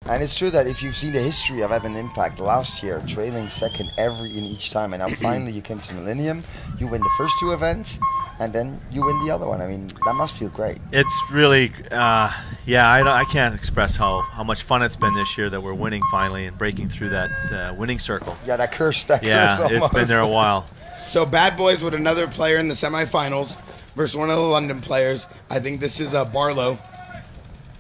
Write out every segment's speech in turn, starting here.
And it's true that if you've seen the history of Evan Impact last year, trailing second in each time, and now finally you came to Millennium, you win the first 2 events, and then you win the other one. I mean, that must feel great. It's really, I can't express how much fun it's been this year that we're winning finally and breaking through that winning circle. Yeah, that curse almost. It's been there a while. So Bad Boys with another player in the semifinals versus one of the London players. I think this is Barlow.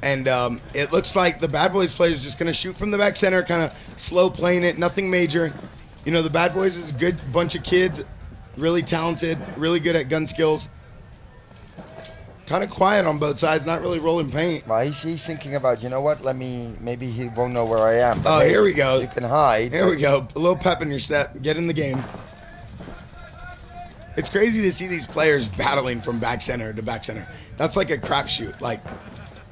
And it looks like the Bad Boys player is just going to shoot from the back center, kind of slow playing it, nothing major. You know, the Bad Boys is a good bunch of kids, really talented, really good at gun skills. Kind of quiet on both sides, not really rolling paint. Well, he's thinking about, you know what, maybe he won't know where I am. But hey, here we go. You can hide. Here we go. A little pep in your step. Get in the game. It's crazy to see these players battling from back center to back center. That's like a crapshoot. Like,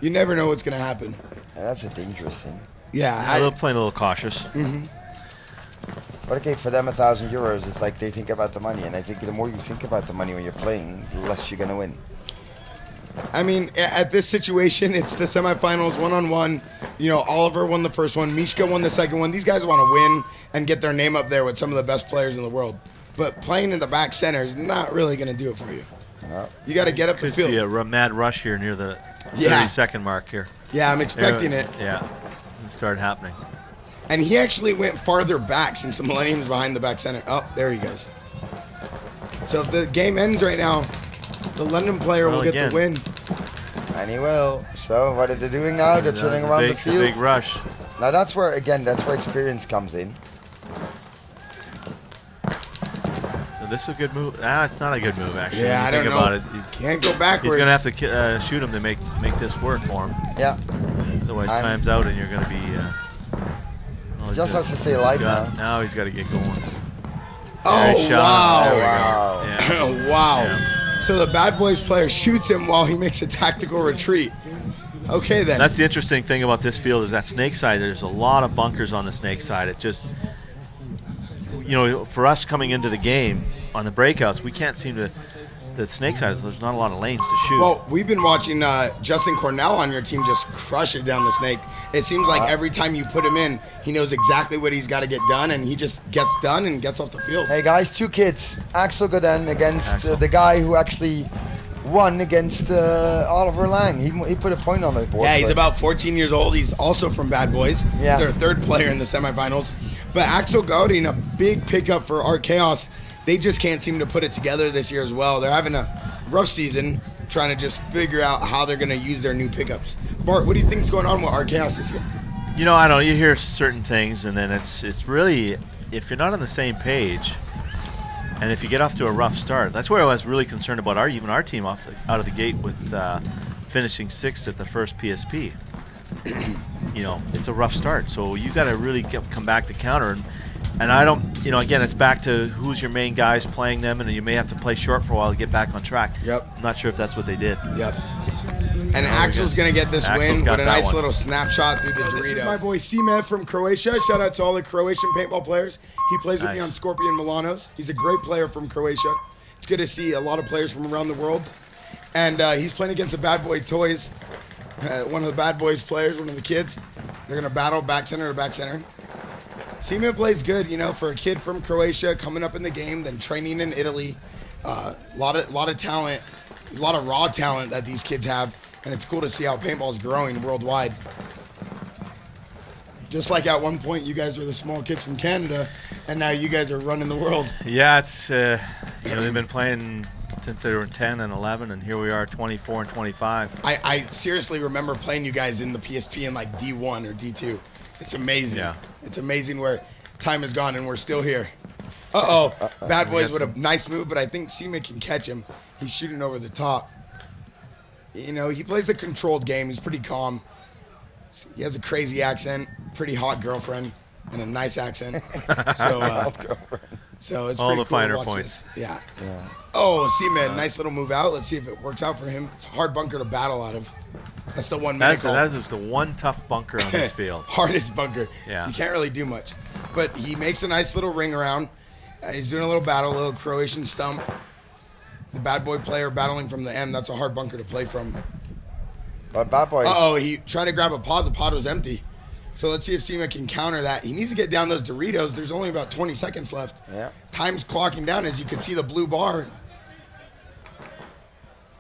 you never know what's going to happen. Yeah, that's a dangerous thing. Yeah. Playing a little cautious. Mm-hmm. But okay, for them, €1,000, it's like they think about the money. And I think the more you think about the money when you're playing, the less you're going to win. I mean, at this situation, it's the semifinals, one-on-one. You know, Oliver won the first one. Mishka won the second one. These guys want to win and get their name up there with some of the best players in the world. But playing in the back center is not really going to do it for you. No. You got to get up the field. Could see a mad rush here near the 30-second mark here. Yeah, I'm expecting it. Yeah, it started happening. And he actually went farther back since the Millennium's behind the back center. Oh, there he goes. So if the game ends right now, the London player will get the win. And he will. So what are they doing now? They're turning around the field. Big rush. Now that's where experience comes in. So this is a good move. It's not a good move, actually. Yeah, I don't know. About it. Can't go backwards. He's going to have to shoot him to make this work for him. Yeah. Otherwise, time's out and you're going to be... he just has to stay alive now. Now he's got to get going. Oh, wow. Wow. Yeah. Wow. Yeah. So the Bad Boys player shoots him while he makes a tactical retreat. Okay, then. That's the interesting thing about this field is that snake side. There's a lot of bunkers on the snake side. It just, you know, for us coming into the game on the breakouts, we can't seem to. The snake side, there's not a lot of lanes to shoot. Well, we've been watching Justin Cornell on your team just crush it down the snake. It seems like every time you put him in, he knows exactly what he's got to get done, and he just gets done and gets off the field. Hey, guys, 2 kids. Axel Godin against the guy who actually won against Oliver Lang. He put a point on the board. Yeah, he's about 14 years old. He's also from Bad Boys. Yeah. Their third player in the semifinals. But Axel Godin, a big pickup for Art Chaos. They just can't seem to put it together this year as well. They're having a rough season trying to just figure out how they're going to use their new pickups. Bart, what do you think's going on with Art Chaos this year? You know, I don't know. You hear certain things, and then it's really, if you're not on the same page, and if you get off to a rough start, that's where I was really concerned about our team out of the gate with finishing 6th at the first PSP. You know, it's a rough start, so you got to really come back to counter. And I don't, you know, again, it's back to who's your main guys playing them, and you may have to play short for a while to get back on track. Yep. I'm not sure if that's what they did. Yep. And Axel's going to get this win with a nice little snapshot through the Dorito. This is my boy Semed from Croatia. Shout out to all the Croatian paintball players. He plays with me on Scorpion Milanos. He's a great player from Croatia. It's good to see a lot of players from around the world. And he's playing against the Bad Boy Toys, one of the Bad Boys players, one of the kids. They're going to battle back center to back center. Seaman plays good, you know, for a kid from Croatia coming up in the game, then training in Italy. Lot of talent, a lot of raw talent that these kids have, and it's cool to see how paintball is growing worldwide. Just like at one point, you guys were the small kids from Canada, and now you guys are running the world. Yeah, it's you know, they've been playing since they were 10 and 11, and here we are 24 and 25. I seriously remember playing you guys in the PSP in like D1 or D2. It's amazing. Yeah. It's amazing where time has gone and we're still here. Bad Boys with a nice move, but I think Seema can catch him. He's shooting over the top. You know, he plays a controlled game. He's pretty calm. He has a crazy accent, pretty hot girlfriend, and a nice accent. So it's all pretty the cool finer to watch points. this. Yeah. Oh, Seema, nice little move out. Let's see if it works out for him. It's a hard bunker to battle out of. That's the one. That is the one tough bunker on this field. Hardest bunker. Yeah. You can't really do much. But he makes a nice little ring around. He's doing a little battle, a little Croatian stump. The Bad Boy player battling from the M. That's a hard bunker to play from. But Bad Boy. He tried to grab a pod. The pod was empty. So let's see if Sima can counter that. He needs to get down those Doritos. There's only about 20 seconds left. Yeah. Time's clocking down, as you can see the blue bar.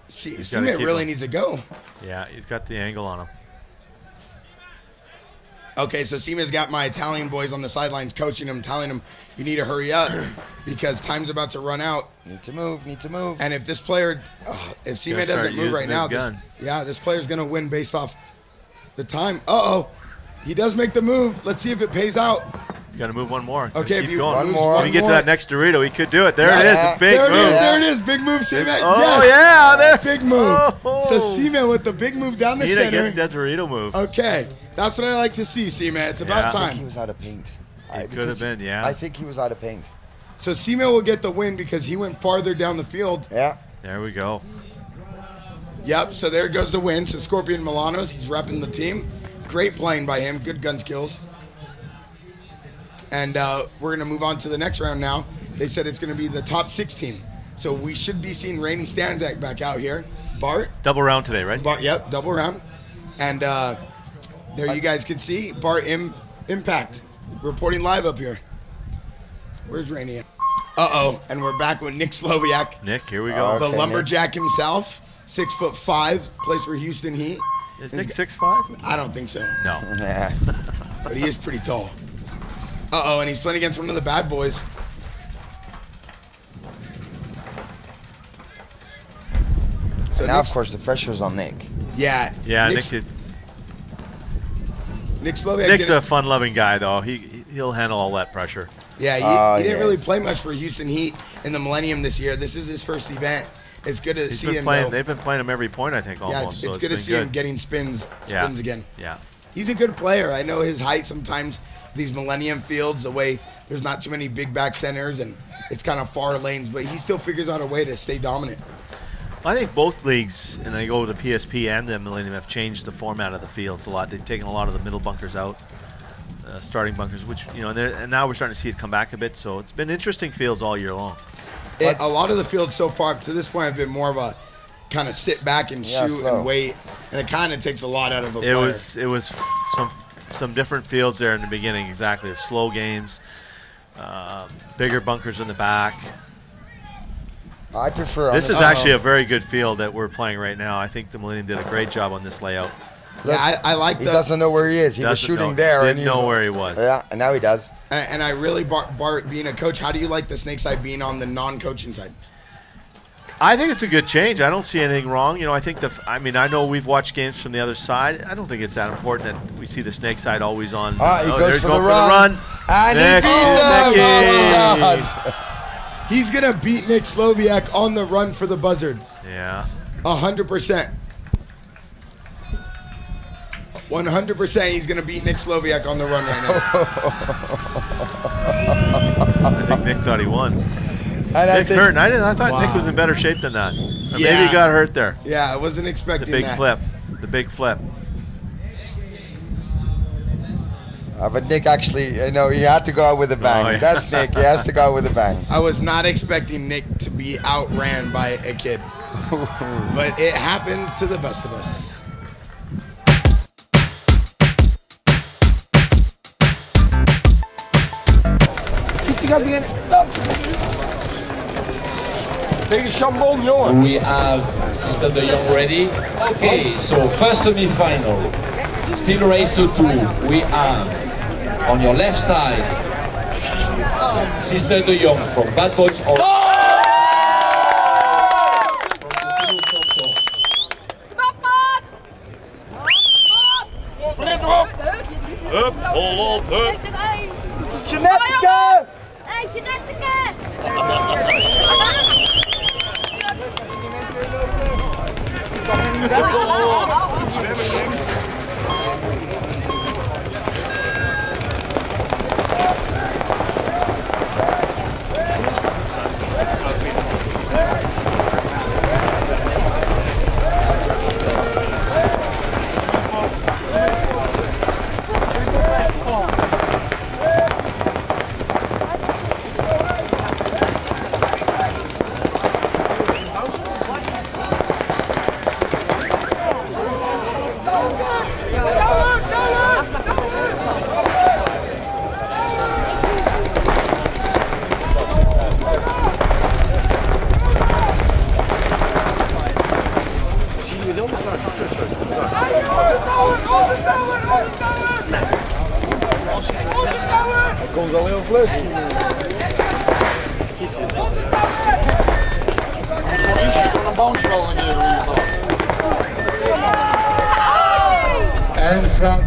Sima really needs to go. Yeah, he's got the angle on him. Okay, so Sima's got my Italian boys on the sidelines coaching him, telling him, you need to hurry up because time's about to run out. Need to move, need to move. And if this player, if Sima doesn't move right now, this player's going to win based off the time. Uh-oh. He does make the move. Let's see if it pays out. He's got to move one more. Okay, keep if you going. One more. If you get to that next Dorito, he could do it. There it is. A big there move. There it is. Big move, Sima. Oh, yes. yeah. There. Big move. Oh. So Sima with the big move down the center. Gets that Dorito move. Okay. That's what I like to see, Sima. It's about time. I think he was out of paint. It could have been, yeah. I think he was out of paint. So Sima will get the win because he went farther down the field. Yeah. There we go. Yep, so there goes the win. So Scorpion Milanos, he's repping the team. Great playing by him. Good gun skills. And we're going to move on to the next round now. They said it's going to be the top 16. So we should be seeing Rainy Stanzak back out here. Bart. Double round today, right? Bart, yep, double round. And there you guys can see Bart Impact reporting live up here. Where's Rainy at? Uh-oh, and we're back with Nick Slowiak. Nick, here we go. The lumberjack himself, 6'5", plays for Houston Heat. Is Nick 6'5"? I don't think so. No. Yeah. But he is pretty tall. Uh-oh, and he's playing against one of the bad boys. So now, of course, the pressure's on Nick. Yeah. Yeah, Nick Slowiak. Nick's a fun-loving guy, though. He'll handle all that pressure. Yeah, he didn't really play much for Houston Heat in the Millennium this year. This is his first event. It's good to see him. They've been playing him every point, I think, almost. Yeah, it's good to see him getting spins again. Yeah. He's a good player. I know his height sometimes, these Millennium fields, the way there's not too many big back centers and it's kind of far lanes, but he still figures out a way to stay dominant. I think both leagues, and I go to the PSP and the Millennium, have changed the format of the fields a lot. They've taken a lot of the middle bunkers out, starting bunkers, which, and now we're starting to see it come back a bit. So it's been interesting fields all year long. A lot of the fields so far up to this point have been more of a kind of sit back and shoot and wait, and it kind of takes a lot out of a player. It was some different fields there in the beginning, exactly. Slow games, bigger bunkers in the back. I prefer. This is actually a very good field that we're playing right now. I think the Millennium did a great job on this layout. Yeah, I like He doesn't know where he is. He was shooting there. Didn't know where he was. Yeah, and now he does. And I really, Bart, being a coach, how do you like the snake side being on the non-coaching side? I think it's a good change. I don't see anything wrong. I think I know we've watched games from the other side. I don't think it's that important that we see the snake side always on. He goes for the run. And he's going to beat Nick Slowiak on the run for the buzzard. Yeah. 100%. 100% he's going to beat Nick Slowiak on the run right now. I think Nick thought he won. Nick's hurt. I thought Nick was in better shape than that. Or maybe he got hurt there. Yeah, I wasn't expecting that. The big flip. But Nick actually, he had to go out with a bang. Oh, yeah. That's Nick. He has to go out with a bang. I was not expecting Nick to be outran by a kid. But it happens to the best of us. We have Sister De Jong ready. Okay, so first semi-final. Still race to 2. We have on your left side Sister De Jong from Bad Boys. Hup, hold on, hup. Jeanette! Hey, Jeanette!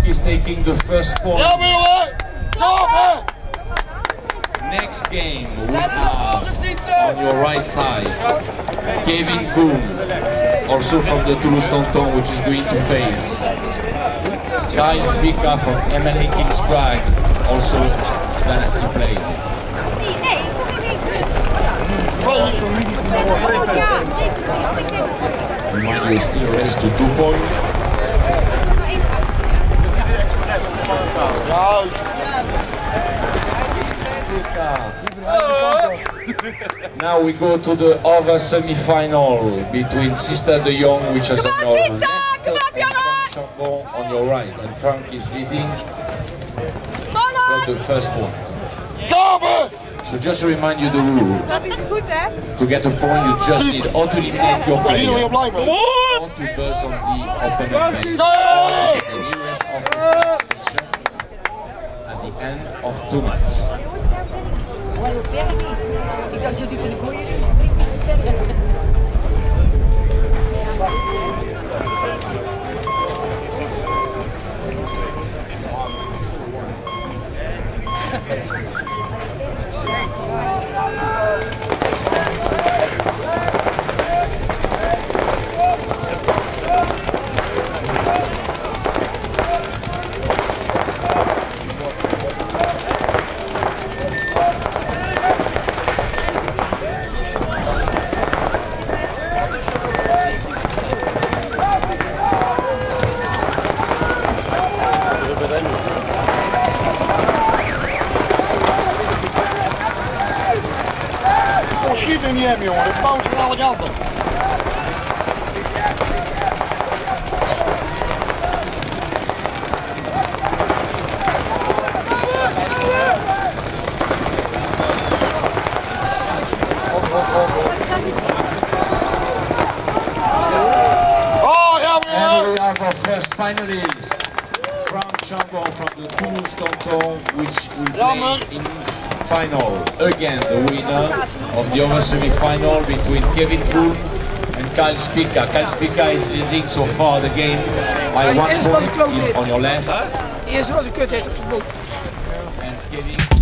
is taking the first point. Next game we have on your right side Kevin Kuhn, also from the Toulouse Tonton, which is going to face Kyle Spica from MLA Kings Prague, also Danasi played. Remind you, still race to 2 points. Now we go to the other semi-final between Sister De Jong, which is on your left, and Frank Chambon on your right. And Frank is leading for the first point. So just to remind you the rule. To get a point, you just need or to eliminate your player, or to buzz on the opponent base, the nearest of the flag station at the end of 2 minutes. Schiet er niet hem, jongen. Het bounce van alle kanten. Oh, ja, and we have our first finalist, Frank Chambon from the Toulouse Tonton, which will play in final again, the winner of the other semi-final between Kevin Kuhn and Kyle Spica. Kyle Spica is leading so far the game by 1 point. He's on your left. Eerst was een kutheid op zijn broek. And Kevin